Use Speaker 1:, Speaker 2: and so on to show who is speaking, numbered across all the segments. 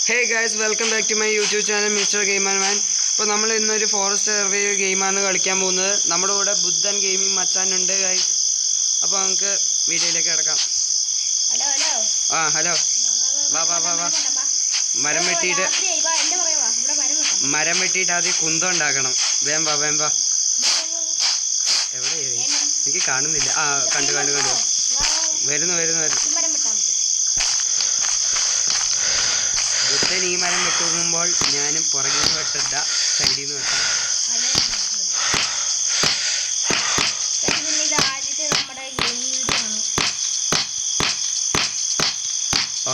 Speaker 1: Hey guys, welcome back to my YouTube channel Mr. Gamer Man. അപ്പോൾ നമ്മൾ ഇന്നൊരു forest survey ഗെയിമാണ് കളിക്കാൻ പോകുന്നത്. നമ്മുടെ കൂടെ ബുദ്ധൻ ഗെയിമിംഗ് മച്ചാനുണ്ട് ഗൈസ്. അപ്പോൾ നമുക്ക് വീഡിയോയിലേക്ക് കിടക്കാം. ഹലോ വാ മരം വെട്ടിയിട്ട് ആദ്യം കുന്തം ഉണ്ടാക്കണം. വേം വാ എവിടെ എനിക്ക് കാണുന്നില്ല. കണ്ടു വരുന്നു ബുദ്ധൻ ഈ മരം വെട്ടുമ്പോൾ ഞാനും പുറകിൽ നിന്ന് വെട്ടണ്ട, സൈഡിൽ നിന്ന് വെട്ടാം.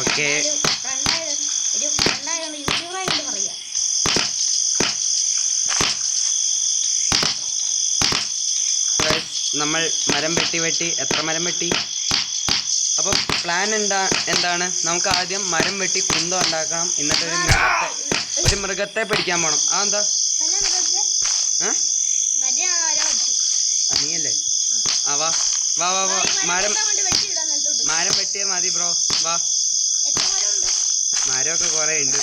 Speaker 1: ഓക്കെ, നമ്മൾ മരം വെട്ടി എത്ര മരം വെട്ടി? അപ്പം പ്ലാൻ എന്താണ്? നമുക്ക് ആദ്യം മരം വെട്ടി കുന്തം ഉണ്ടാക്കണം, എന്നിട്ട് ഒരു മൃഗത്തെ പിടിക്കാൻ പോകണം. അതെന്താ? നീയല്ലേ? വാ മരം വെട്ടിയാൽ മതി ബ്രോ. വാ, മരമൊക്കെ കുറേ ഉണ്ട്.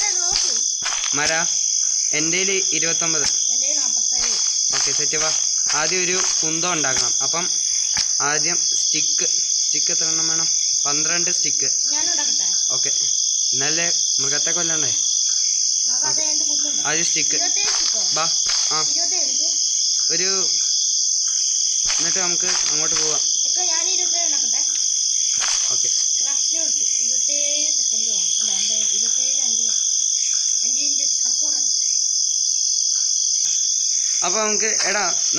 Speaker 1: എൻ്റെ 29. Okay, set. വാ, ആദ്യം ഒരു കുന്തം ഉണ്ടാക്കണം. അപ്പം ആദ്യം സ്റ്റിക്ക് എത്ര എണ്ണം വേണം? 12 സ്റ്റിക്ക്. ഓക്കെ, എന്നാലേ മൃഗത്തെ കൊല്ലണ്ടേ. ആദ്യം സ്റ്റിക്ക്. വാ, ഒരു എന്നിട്ട് നമുക്ക് അങ്ങോട്ട് പോവാം. ഓക്കെ, അപ്പോൾ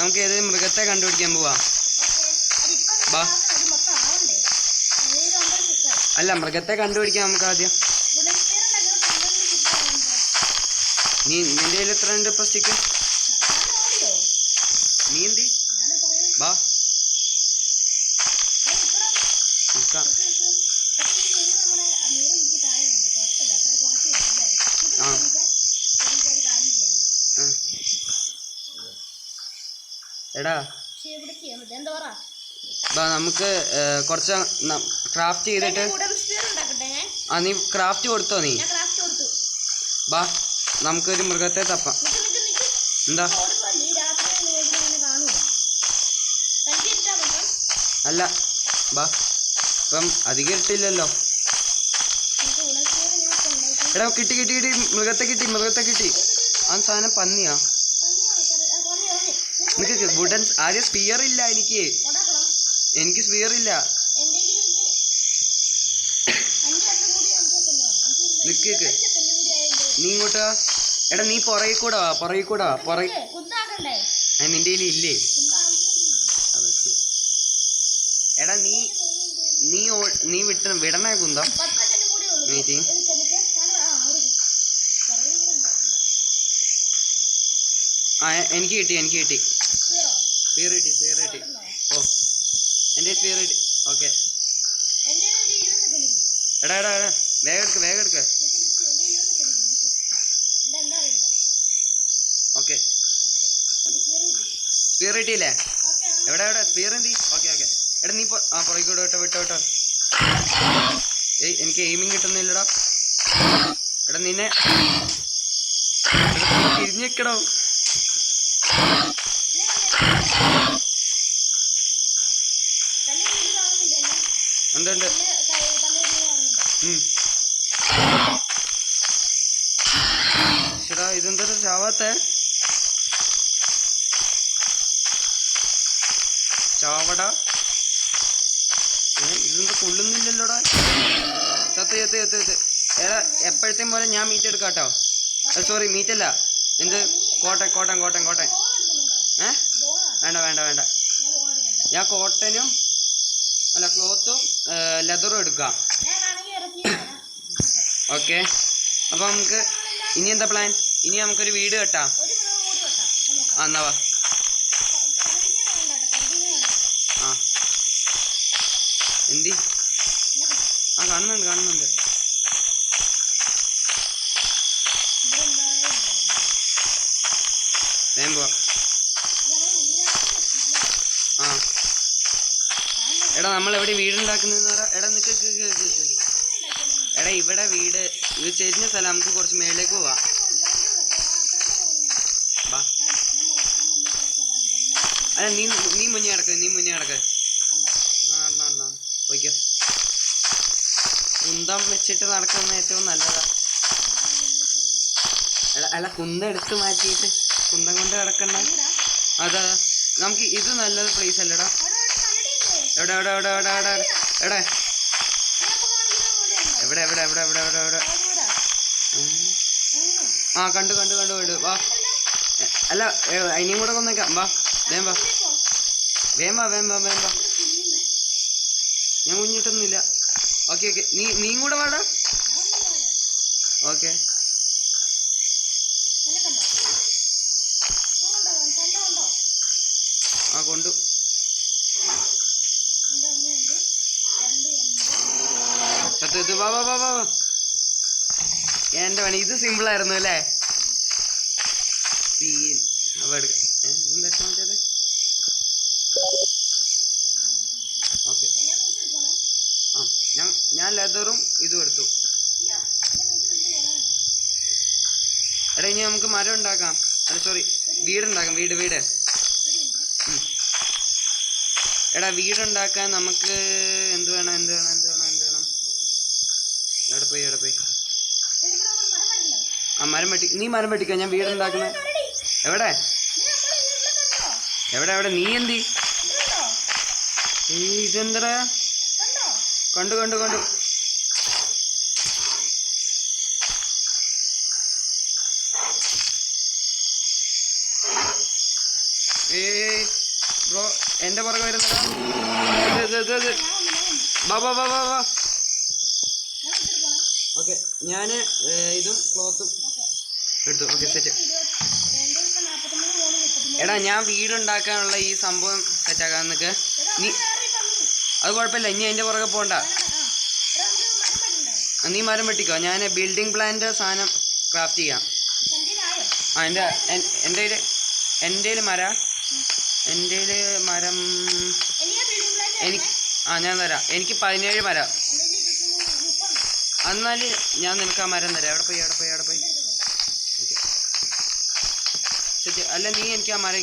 Speaker 1: നമുക്ക് ഏതെങ്കിലും മൃഗത്തെ കണ്ടുപിടിക്കാൻ പോവാം. വാ, അല്ല, മൃഗത്തെ കണ്ടുപിടിക്കാം നമുക്ക് ആദ്യം. നിന്റെ കയ്യിൽ എത്ര ഉണ്ട് ഇപ്പൊ സ്റ്റിക്ക്? നീ എന്തി? വാ, എടാ നമുക്ക് കുറച്ച് ക്രാഫ്റ്റ് ചെയ്തിട്ട്. നീ ക്രാഫ്റ്റ് കൊടുത്തോ? നീ വാ, നമുക്കൊരു മൃഗത്തെ തപ്പാം. എന്താ? അല്ല, വാ, ഇപ്പം അധികം ഇട്ടില്ലല്ലോ. എടാ, കിട്ടി മൃഗത്തെ കിട്ടി. ആ സാധനം പന്നിയാ? നിനക്ക് വുഡൻ ആദ്യം സ്പിയർ ഇല്ല. എനിക്ക് സ്പിയർ ഇല്ല. നിക്ക്, നീ ഇങ്ങോട്ട് വാ. എടാ, നീ പുറകിൽ കൂടെ വാ. നിന്റെ കയ്യിൽ ഇല്ലേ? എടാ, നീ വിടണേ കുന്തം. എനിക്ക് കിട്ടി. സ്പിയർ കിട്ടി. ഓ, എൻ്റെ സ്പിയർ കിട്ടി. ഓക്കെ, എടാ വേഗം എടുക്ക. ഓക്കെ, സ്പിയർ കിട്ടിയില്ലേ? എവിടെ സ്പിയർ എന്തി? ഓക്കെ, എടാ, നീ പുറകിക്കൂടെ വിട്ടോ. എനിക്ക് എയിമിങ് കിട്ടുന്നില്ലടാ. എടാ, നിന്നെ തിരിഞ്ഞിക്കടോ. ഉണ്ട്. ഇതെന്താ ചാവാത്തെ? ചാവടാ, ഇതെന്താ കൊള്ളുന്നില്ലല്ലോടാ. ചത്ത്. എടാ, എപ്പോഴത്തേം പോലെ ഞാൻ മീറ്റ് എടുക്കാം കേട്ടോ. സോറി, മീറ്റല്ല, എന്ത് കോട്ടൻ. വേണ്ട. ഞാൻ കോട്ടനും ക്ലോത്തും ലെതറും എടുക്കാം. ഓക്കെ, അപ്പോൾ നമുക്ക് ഇനി എന്താ പ്ലാൻ? ഇനി നമുക്കൊരു വീട് കെട്ടാം. എന്നാ വാ. എന്തി? കാണുന്നുണ്ട്. വേഗം പോവാ. എടാ നമ്മൾ എവിടെ വീടുണ്ടാക്കുന്നതെന്ന് പറ. എടാ നിക്ക് എടാ ഇവിടെ വീട് ഇത് ചെരിഞ്ഞ സ്ഥലം, നമുക്ക് കുറച്ച് മേളിലേക്ക് പോവാം. വാ. അല്ല നീ മുന്നേ കിടക്ക്. നടന്നോ പോയിക്കോ. കുന്തം വെച്ചിട്ട് നടക്കുന്നത് ഏറ്റവും നല്ലതാ. അല്ല കുന്തം എടുത്ത് മാറ്റിയിട്ട് കുന്തം കൊണ്ട് കിടക്കണ്ട. അതാ നമുക്ക് ഇത് നല്ലൊരു പ്ലേസ് അല്ലടാ. എവിടെ എവിടെ എവിടെ എവിടെ എവിടെ എവിടെ എവിടെ എവിടെ എവിടെ എവിടെ എവിടെ എവിടെ ആ കണ്ടു വാ. അല്ല ഇനിയും കൂടെ കൊന്നേക്കാം. വാ വേം വാ. ഞാൻ കുഞ്ഞിട്ടൊന്നുമില്ല. ഓക്കെ നീയും കൂടെ വാടാ. ഓക്കെ ആ കൊണ്ടു. ഇത് വാ എൻ്റെ പണി. ഇത് സിമ്പിളായിരുന്നു അല്ലേ? അപ്പോൾ എടുക്കാം. ഇതെന്താ മറ്റേത്? ഓക്കെ ആ ഞാൻ ലെതറും ഇതും എടുത്തു. എടാ ഇനി നമുക്ക് മരം ഉണ്ടാക്കാം. അല്ല സോറി വീടുണ്ടാക്കാം. വീട് എടാ വീടുണ്ടാക്കാൻ നമുക്ക് എന്ത് വേണം? എവിടെ പോയി ആ മരം വെട്ടി. നീ മരം വെട്ടിക്കോ, ഞാൻ വീടുണ്ടാക്കുന്നത്. എവിടെ നീ എന്തി? ഇതെന്തടാ? കണ്ടു. ബ്രോ എൻ്റെ പുറകെ വരുന്നതാ. വാ. ഓക്കെ ഞാൻ ഇതും ക്ലോത്തും എടുത്തു. Okay set. എടാ ഞാൻ വീടുണ്ടാക്കാനുള്ള ഈ സംഭവം സെറ്റാക്കാൻ നിൽക്ക്. അത് കുഴപ്പമില്ല, ഇനി അതിൻ്റെ പുറകെ പോകണ്ട. നീ മരം വെട്ടിക്കോ, ഞാൻ ബിൽഡിംഗ് പ്ലാൻ്റെ സാധനം ക്രാഫ്റ്റ് ചെയ്യാം. ആ എൻ്റെ മരം എനിക്ക് ഞാൻ തരാം. എനിക്ക് 17 മരം. എന്നാൽ ഞാൻ നിനക്ക് ആ മരം തരാം. എവിടെ പോയി ഓക്കെ ശരി. അല്ല നീ എനിക്ക് ആ മരം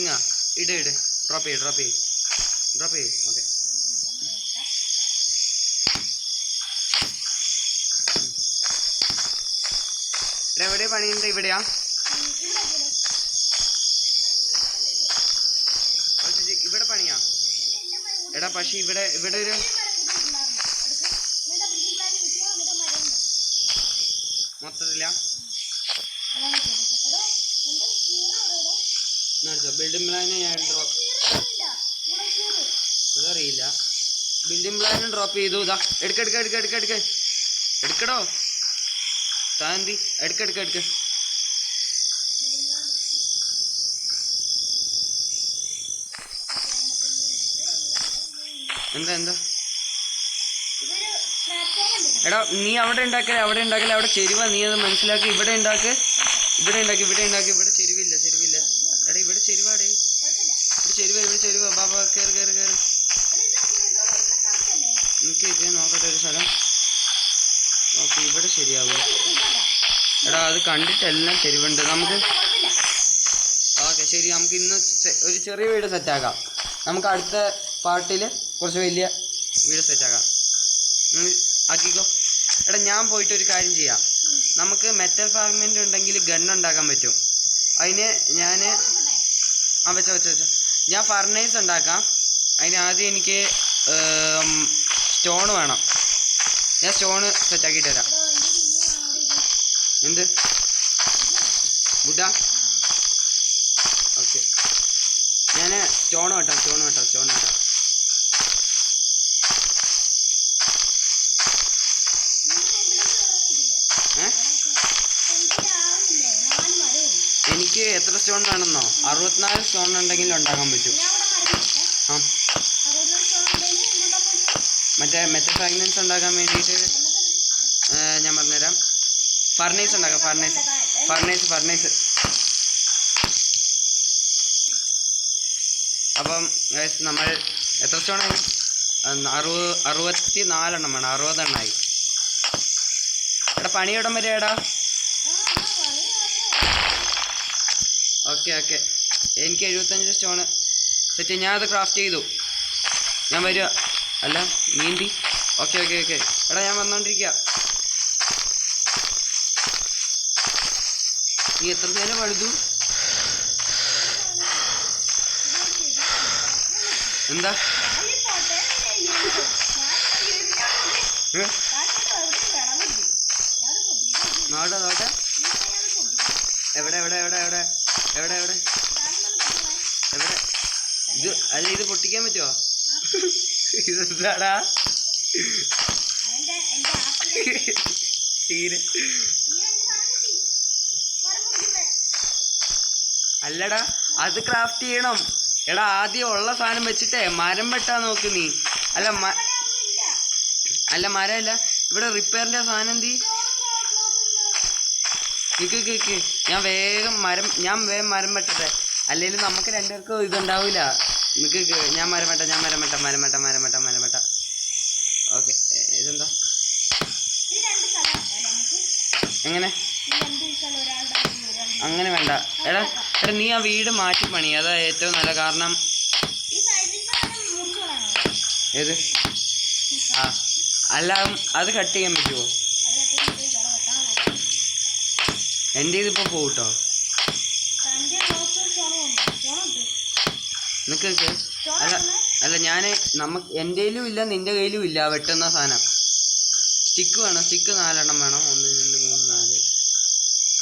Speaker 1: ഇട് ഡ്രോപ്പ് ചെയ്യും. ഓക്കെ എവിടെ പണിയുണ്ട്? ഇവിടെയാ? ഇവിടെ പണിയാ? എടാ പക്ഷെ ഇവിടെ ഒരു മൊത്തത്തില്ല ബിൽഡിംഗ് പ്ലാന് ഞാൻ അതറിയില്ല. ബിൽഡിംഗ് പ്ലാനും ഡ്രോപ്പ് ചെയ്തു. ഇതാ എടുക്കടോ താന്തി. എടുക്ക എന്താ എടാ നീ അവിടെ ഉണ്ടാക്കല അവിടെ ചെരുവ. നീ അത് മനസ്സിലാക്കി. ഇവിടെ ഉണ്ടാക്കി. ഇവിടെ ചെരുവില്ല. എടാ ഇവിടെ ചെരുവാടേ. ഇവിടെ ചെരുവ. ബാബാ കേറ്. എനിക്ക് ഇത് നോക്കട്ടെ ഒരു സ്ഥലം. ഓക്കെ ഇവിടെ ശരിയാവും. എടാ അത് കണ്ടിട്ടെല്ലാം ചെരുവുണ്ട് നമുക്ക്. ഓക്കെ ശരി, നമുക്ക് ഇന്ന് ഒരു ചെറിയ വീട് സെറ്റാക്കാം. നമുക്ക് അടുത്ത പാർട്ടിൽ കുറച്ച് വലിയ വീട് സെറ്റാക്കാം. ആക്കിക്കോ. എടാ ഞാൻ പോയിട്ട് ഒരു കാര്യം ചെയ്യാം. നമുക്ക് മെറ്റൽ ഫാർമെൻ്റ് ഉണ്ടെങ്കിൽ ഗണ്ണുണ്ടാക്കാൻ പറ്റും. അതിന് ഞാൻ വെച്ചോ ഞാൻ ഫർണൈസ് ഉണ്ടാക്കാം. അതിന് ആദ്യം എനിക്ക് സ്റ്റോൺ വേണം. ഞാൻ സ്റ്റോണ് സെറ്റാക്കിയിട്ട് തരാം. എന്ത് ബുഡാ? ഓക്കെ ഞാൻ സ്റ്റോൺ വെട്ടാം. എനിക്ക് എത്ര സ്റ്റോൺ വേണമെന്നോ? 64 സ്റ്റോൺ ഉണ്ടെങ്കിൽ ഉണ്ടാക്കാൻ പറ്റും. ആ മറ്റേ ഫ്രാഗ്നൻസ് ഉണ്ടാക്കാൻ വേണ്ടിയിട്ട് ഞാൻ പറഞ്ഞുതരാം. ഫർണൈസ് ഉണ്ടാക്കാം. ഫർണൈസ്. അപ്പം നമ്മൾ എത്ര സ്റ്റോണായി? 64 എണ്ണം വേണം. 60 എണ്ണമായി. എടാ പണിയിടം വരെ എടാ. ഓക്കെ ഓക്കെ, എനിക്ക് 75 സ്റ്റോണ് സെറ്റ്. ഞാൻ അത് ക്രാഫ്റ്റ് ചെയ്തു. ഞാൻ വരിക. അല്ല നീന്തി. ഓക്കെ ഓക്കെ ഓക്കെ എടാ, ഞാൻ വന്നോണ്ടിരിക്കുക. നീ എത്ര നേരം പഴുതു? എന്താ നോട്ടെ നോട്ടെ. എവിടെ എവിടെ എവിടെ എവിടെ എവിടെ എവിടെ എവിടെ? ഇത് അല്ല, ഇത് പൊട്ടിക്കാൻ പറ്റുമോ? ഇതെന്താടാ? തീരെ അല്ലടാ, അത് ക്രാഫ്റ്റ് ചെയ്യണം. എടാ ആദ്യം ഉള്ള സാധനം വെച്ചിട്ടേ മരം വെട്ടാൻ നോക്ക് നീ. അല്ല അല്ല മരമല്ല, ഇവിടെ റിപ്പയറിൻ്റെ സാധനം എന്തി? നിക്ക് ഞാൻ വേഗം മരം വെട്ടട്ടെ. അല്ലെങ്കിൽ നമുക്ക് രണ്ടുപേർക്കും ഇതുണ്ടാവില്ല. നിക്ക് ഞാൻ മരം വെട്ട. ഓക്കെ, ഇതെന്താ എങ്ങനെ? അങ്ങനെ വേണ്ട. എടാ നീ ആ വീട് മാറ്റി പണി, അതാ ഏറ്റവും നല്ല. കാരണം ഏത്? ആ അല്ല, അത് കട്ട് ചെയ്യാൻ പറ്റുമോ? എൻ്റെ ഇതിപ്പോൾ പോകട്ടോ. നിനക്ക് അല്ല ഞാൻ എൻ്റെ കയ്യിലും ഇല്ല, നിൻ്റെ കയ്യിലും ഇല്ല വെട്ടുന്ന സാധനം. സ്റ്റിക്ക് വേണം. സ്റ്റിക്ക് 4 എണ്ണം വേണം. 1 2 3 4.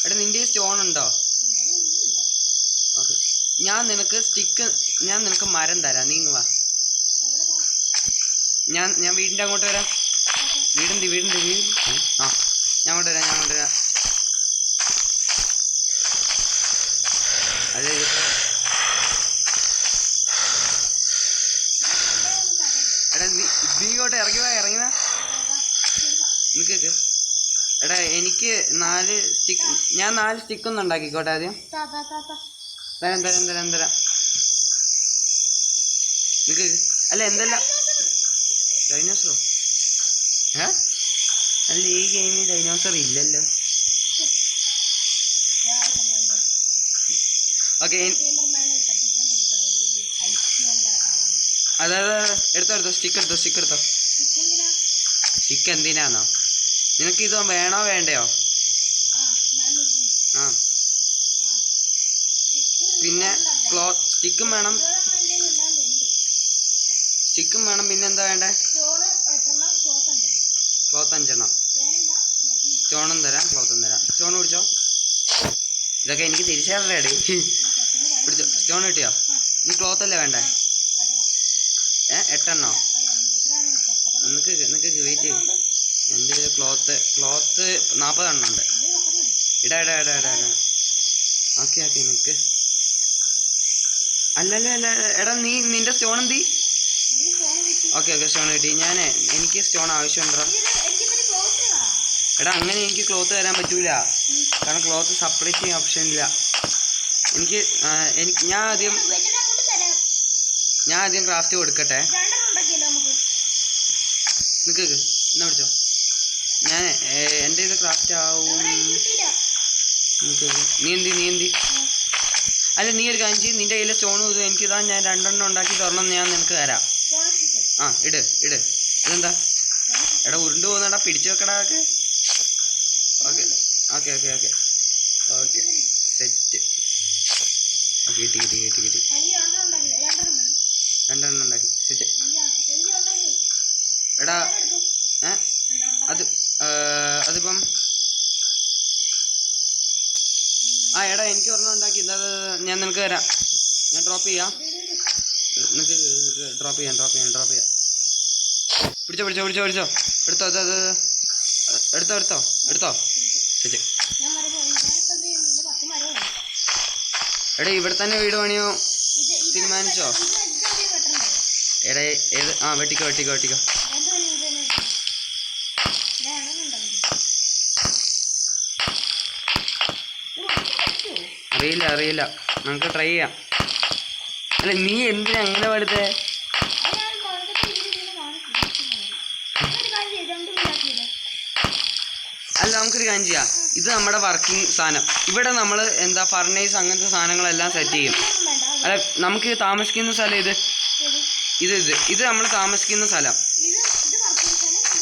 Speaker 1: എടാ നിൻ്റെ സ്റ്റോൺ ഉണ്ടോ? ഓക്കെ, ഞാൻ നിനക്ക് മരം തരാം. നീ ഇങ്ങ് വാ. ഞാൻ വീടിൻ്റെ അങ്ങോട്ട് വരാം. വീടുണ്ട്. ആ ഞാൻ അങ്ങോട്ട് വരാം. അതെ, എടാ നീ ഇങ്ങോട്ട് ഇറങ്ങി വാ. നിനക്ക് എടാ എനിക്ക് 4 സ്റ്റിക്ക്, ഞാൻ 4 സ്റ്റിക്കൊന്നും ഉണ്ടാക്കിക്കോട്ടെ ആദ്യം. തരാം. നിനക്ക് അല്ല എന്തെല്ലാം ഡൈനോസറോ? അല്ല ഈ ഗെയിമിൽ ഡൈനോസർ ഇല്ലല്ലോ. ഓക്കെ, അതായത് എടുത്തോ സ്റ്റിക്ക് എടുത്തോ. സ്റ്റിക്ക് എന്തിനാന്നോ? നിനക്ക് ഇത് വേണോ വേണ്ടയോ? ആ പിന്നെ സ്റ്റിക്കും വേണം. പിന്നെന്താ വേണ്ടേ? ക്ലോത്ത് 5 എണ്ണം. സ്റ്റോണും തരാം, ക്ലോത്തും തരാം. സ്റ്റോൺ പിടിച്ചോ. ഇതൊക്കെ എനിക്ക് തിരിച്ചറിയാടേ. പിടിച്ചോ. സ്റ്റോൺ കിട്ടിയോ? നീ ക്ലോത്ത് അല്ലേ വേണ്ടേ? 8 എണ്ണോ? നിനക്ക് വെയിറ്റ് ചെയ്യും. എൻ്റെ ഒരു ക്ലോത്ത് 40 എണ്ണം ഉണ്ട്. ഇടാ. ഓക്കെ നിനക്ക് അല്ല എടാ നിന്റെ സ്റ്റോൺ എന്തി? ഓക്കെ സ്റ്റോൺ കിട്ടി. എനിക്ക് സ്റ്റോൺ ആവശ്യമുണ്ടോ? എടാ അങ്ങനെ എനിക്ക് ക്ലോത്ത് തരാൻ പറ്റൂല. കാരണം ക്ലോത്ത് സപ്ലൈ ചെയ്യാൻ ഓപ്ഷൻ ഇല്ല. ഞാൻ ആദ്യം ക്രാഫ്റ്റ് കൊടുക്കട്ടെ. നിനക്ക് എന്നാ പിടിച്ചോ. എൻ്റെ ഇത് ക്രാഫ്റ്റ് ആവും. നീ എന്തി? അല്ല നീ ഒരു കാര്യം ചെയ്യും. നിൻ്റെ കയ്യിലെ സ്റ്റോൺ എനിക്കിതാ. ഞാൻ 2 എണ്ണം ഉണ്ടാക്കി തരണം. ഞാൻ നിനക്ക് തരാം. ആ ഇട്. ഇതെന്താ? എടാ ഉരുണ്ട് പോകുന്നടാ, പിടിച്ചു വെക്കടാ. Okay set. കിട്ടി. 2 എണ്ണം ഉണ്ടാക്കി സെറ്റ്. എടാ അതിപ്പം എടാ എനിക്ക് ഒരെണ്ണം ഉണ്ടാക്കി. അത് ഞാൻ നിനക്ക് തരാം. ഞാൻ ഡ്രോപ്പ് ചെയ്യാം. നിനക്ക് ഡ്രോപ്പ് ചെയ്യാം. പിടിച്ചോ. എടുത്തോ. ശരി. എടാ ഇവിടെ തന്നെ വീട് പണിയോ തീരുമാനിച്ചോ? എടാ ഏത്? വെട്ടിക്കോ. അറിയില്ല. നമുക്ക് ട്രൈ ചെയ്യാം. അല്ല നീ എന്തിനാ അങ്ങനെ പഠിത്തേ? അല്ല നമുക്ക് നമുക്കൊരു കാര്യം ചെയ്യാം. ഇത് നമ്മുടെ വർക്കിംഗ് സാധനം. ഇവിടെ നമ്മൾ എന്താ ഫർണേസ് അങ്ങനത്തെ സാധനങ്ങളെല്ലാം സെറ്റ് ചെയ്യും. അല്ല, നമുക്ക് താമസിക്കുന്ന സ്ഥലം ഇത് നമ്മൾ താമസിക്കുന്ന സ്ഥലം.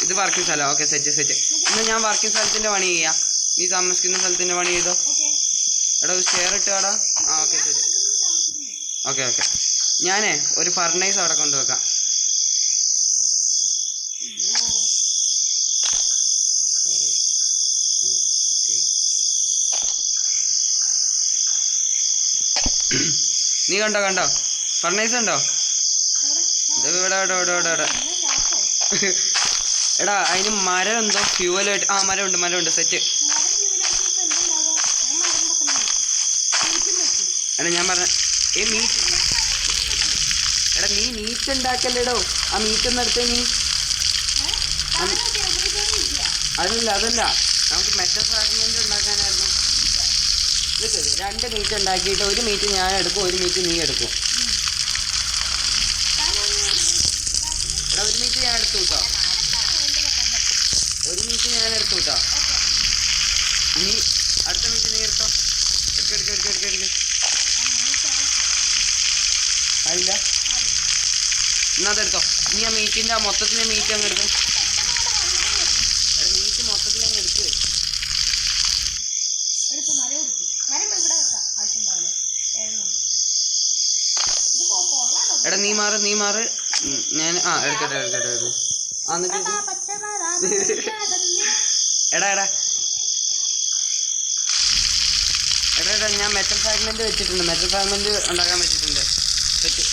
Speaker 1: ഇത് വർക്കിംഗ് സ്ഥലം. Okay, set. ഇന്ന് ഞാൻ വർക്കിംഗ് സ്ഥലത്തിൻ്റെ പണി ചെയ്യാം. നീ താമസിക്കുന്ന സ്ഥലത്തിൻ്റെ പണി ചെയ്തോ. എടാ ഒരു സ്റ്റെയർ ഇട്ടാടാ. ആ ഓക്കെ ശരി. ഓക്കെ ഞാനേ ഒരു ഫർണൈസ് അവിടെ കൊണ്ടുവെക്കാം. നീ കണ്ടോ ഫർണൈസ് ഉണ്ടോ? ഇവിടെ എടാ അതിന് മരം എന്തോ ഫ്യൂവലായിട്ട്. ആ മരമുണ്ട് സെറ്റ്. എടാ ഞാൻ പറഞ്ഞ എടാ നീ മീറ്റ് ഉണ്ടാക്കല്ലേടോ. ആ മീറ്റ് ഒന്ന് എടുത്തേ നീ. അതല്ല നമുക്ക് മെറ്റൽ ഫ്രാഗ്മെന്റ് ഉണ്ടാക്കാനായിരുന്നു. 2 മീറ്റ് ഉണ്ടാക്കിയിട്ട് 1 മീറ്റ് ഞാൻ എടുക്കും, 1 മീറ്റ് നീ എടുക്കും. എടാ 1 മീറ്റ് ഞാൻ എടുത്തു കേട്ടോ. 1 മീറ്റ് ഞാൻ എടുത്തു കേട്ടോ. ഇനി അടുത്ത മീറ്റ് നീ എടുത്തോ. എടുക്ക ആയില്ല എന്നാ അതെടുത്തോ. നീ ആ മീറ്റിൻ്റെ മൊത്തത്തിലെ മീറ്റ് അങ്ങ് എടുക്കും. മീറ്റ് മൊത്തത്തിൽ അങ്ങ് എടുക്കുക. എടാ നീ മാറ്. ഞാൻ എടുക്കട്ടെ. എടാ ഞാൻ മെറ്റൽ ഫ്രാഗ്മെന്റ് വെച്ചിട്ടുണ്ട്. മെറ്റൽ ഫ്രാഗ്മെന്റ് ഉണ്ടാക്കാൻ വെച്ചിട്ടുണ്ട്. സെറ്റ്.